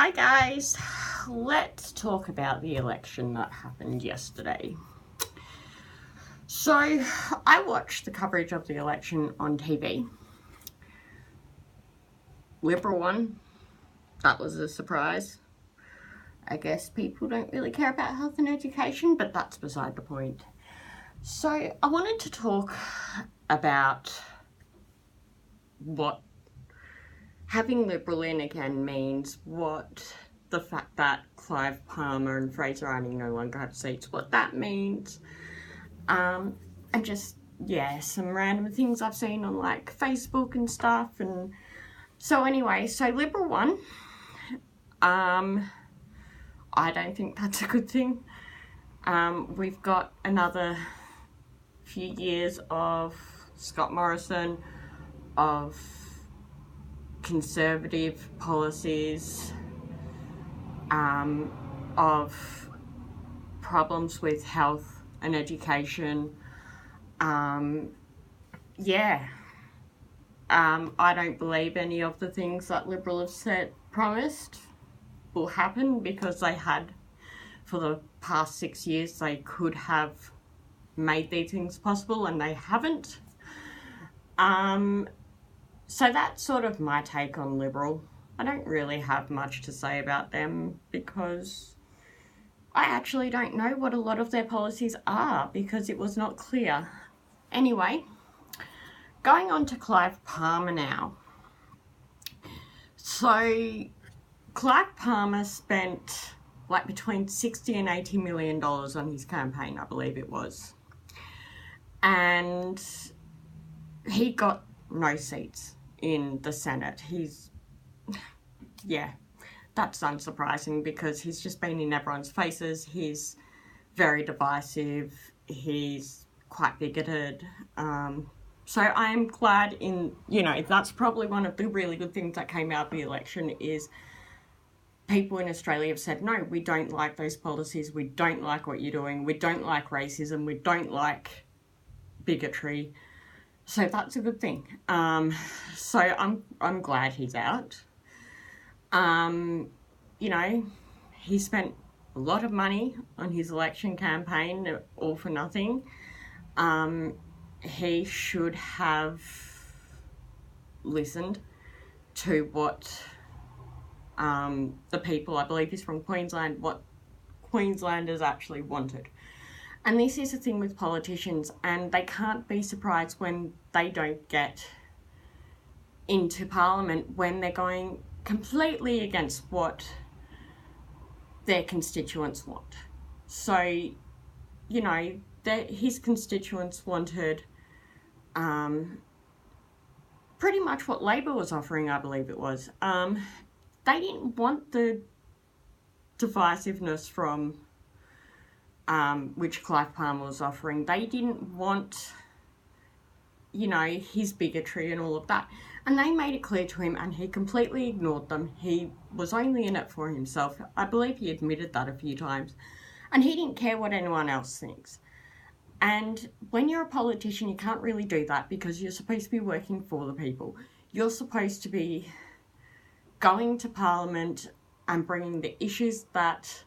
Hi guys, let's talk about the election that happened yesterday. So, I watched the coverage of the election on TV. Liberal won. That was a surprise. I guess people don't really care about health and education, but that's beside the point. So, I wanted to talk about what having Liberal in again means, what the fact that Clive Palmer and Fraser Anning no longer have seats, what that means, and just, some random things I've seen on like Facebook and stuff. And so anyway, so Liberal won. I don't think that's a good thing. We've got another few years of Scott Morrison, of conservative policies, of problems with health and education. I don't believe any of the things that Liberal have promised will happen, because they had, for the past 6 years, they could have made these things possible and they haven't. So that's sort of my take on Liberal. I don't really have much to say about them because I actually don't know what a lot of their policies are, because it was not clear. Anyway, going on to Clive Palmer now. So Clive Palmer spent like between $60 and $80 million on his campaign, I believe it was. And he got no seats in the Senate. That's unsurprising because he's just been in everyone's faces. He's very divisive. He's quite bigoted. So I'm glad that's probably one of the really good things that came out of the election is people in Australia have said, no, we don't like those policies. We don't like what you're doing. We don't like racism. We don't like bigotry. So that's a good thing. So I'm glad he's out. He spent a lot of money on his election campaign, all for nothing. He should have listened to what the people, I believe he's from Queensland, what Queenslanders actually wanted. And this is the thing with politicians, and they can't be surprised when they don't get into Parliament, when they're going completely against what their constituents want. So, his constituents wanted pretty much what Labor was offering, I believe it was. They didn't want the divisiveness from which Clive Palmer was offering. They didn't want, his bigotry and all of that. And they made it clear to him, and he completely ignored them. He was only in it for himself. I believe he admitted that a few times. And he didn't care what anyone else thinks. And when you're a politician, you can't really do that, because you're supposed to be working for the people. You're supposed to be going to Parliament and bringing the issues that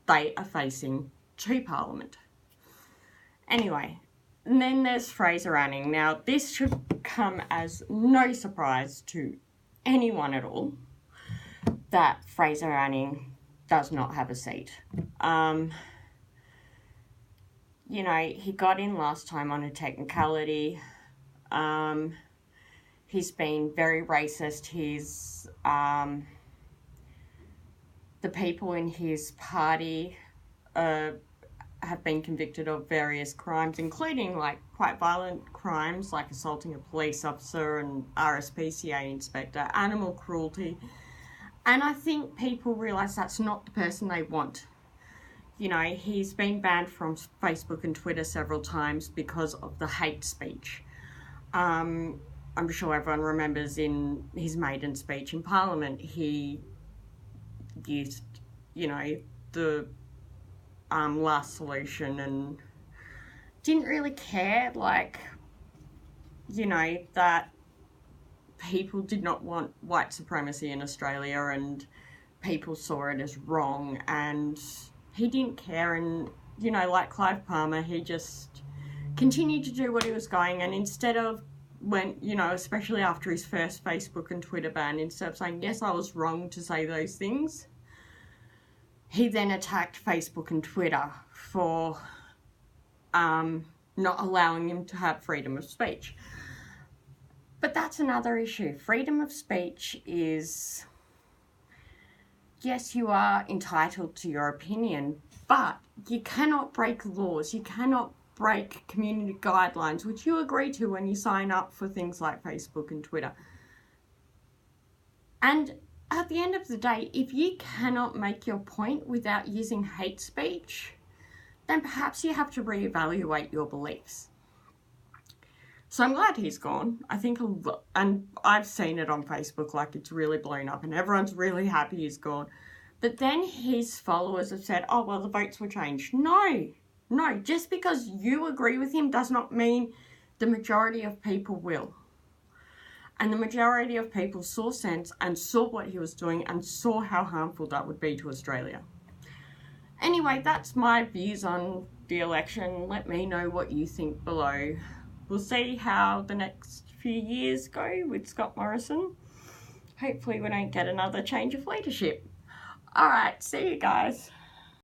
they are facing to Parliament. Anyway, and then there's Fraser Anning. Now, this should come as no surprise to anyone at all that Fraser Anning does not have a seat. He got in last time on a technicality. He's been very racist. The people in his party have been convicted of various crimes, including like quite violent crimes like assaulting a police officer and RSPCA inspector, animal cruelty. And I think people realise that's not the person they want. He's been banned from Facebook and Twitter several times because of the hate speech. I'm sure everyone remembers in his maiden speech in Parliament, he used, the last solution and didn't really care, that people did not want white supremacy in Australia, and people saw it as wrong, and he didn't care. And, you know, like Clive Palmer, he just continued to do what he was going, and instead of, when, you know, especially after his first Facebook and Twitter ban, instead of saying, yes, I was wrong to say those things, he then attacked Facebook and Twitter for not allowing him to have freedom of speech. But that's another issue. Freedom of speech is, yes, you are entitled to your opinion, but you cannot break laws. You cannot break community guidelines, which you agree to when you sign up for things like Facebook and Twitter. And at the end of the day, if you cannot make your point without using hate speech, then perhaps you have to reevaluate your beliefs. So I'm glad he's gone. I think, and I've seen it on Facebook, like it's really blown up and everyone's really happy he's gone. But then his followers have said, oh, well, the votes were changed. No, just because you agree with him does not mean the majority of people will. And the majority of people saw sense and saw what he was doing and saw how harmful that would be to Australia. Anyway, that's my views on the election. Let me know what you think below. We'll see how the next few years go with Scott Morrison. Hopefully we don't get another change of leadership. All right, see you guys.